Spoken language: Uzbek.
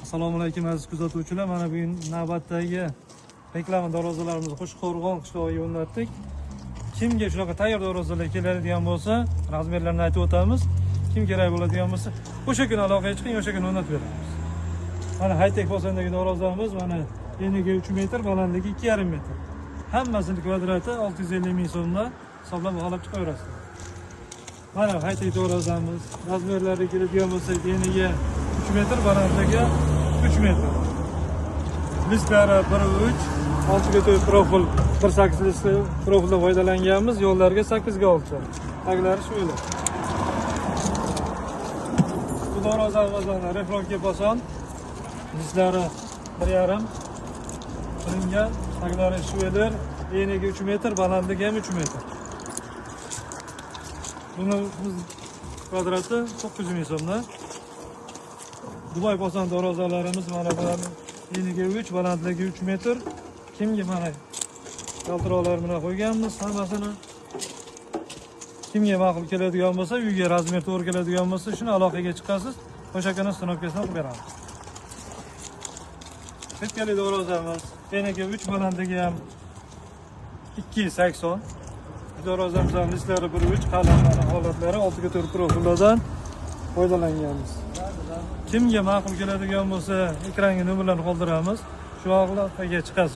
Assalomu alaykum aziz kuzatuvchilar. Mana bugun navbatdagi reklama dorozalarimizni Qo'shqo'rg'on qishlog'iga yo'naltdik. Kimga shunaqa tayyor dorozalar keladigan bo'lsa, razmerlarini aytib o'tamiz. Kim kerak bo'ladigan bo'lsa, o'sha kuni aloqaga chiqing, o'sha kuni o'rnatib beramiz. Mana high-tech bosondagi dorozamiz, mana eniga 3 metr, balandligi 2,5 metr. Hammasini kvadrati 650 ming so'mdan hisoblab olib chiqaverasiz. Mana high-tech dorozamiz, razmerlari keladigan bo'lsa, eniga 3 metr, balandligi 3 metr. Listlari 1.3, 6 profil, 1.8 listli profilda foydalanganmiz, yo'llarga 8 ga 6. Taglari shu edi. Bu dorozamizdan reflonga boson, listlari 1.5 qilingan, taglari shu edi. Eniga 3 metr, balandligi ham 3 metr. Buni kvadrati 900 ming so'mdan. Dubai boson dorozalarimiz mana bularning eniga 3, balandligi 3 metr. Kimga mana kaltiroqlar bilan qo'yganmiz hammasini. Kimga ma'qul keladigan bo'lsa, uyga razmer to'g'ri keladigan bo'lsa, shuni aloqaga chiqasiz, o'sha kuni stanovkasini qilib beramiz. Chetkali dorozamiz, eniga 3, balandligi ham 2.80. Dorozamizning listlari 1.3, qalamlari holatlari 6 profillardan foydalanganmiz. Kimga ma'qul keladigan bo'lsa, ekranga nomerlarni qoldiramiz. Shu aloqaga chiqasiz.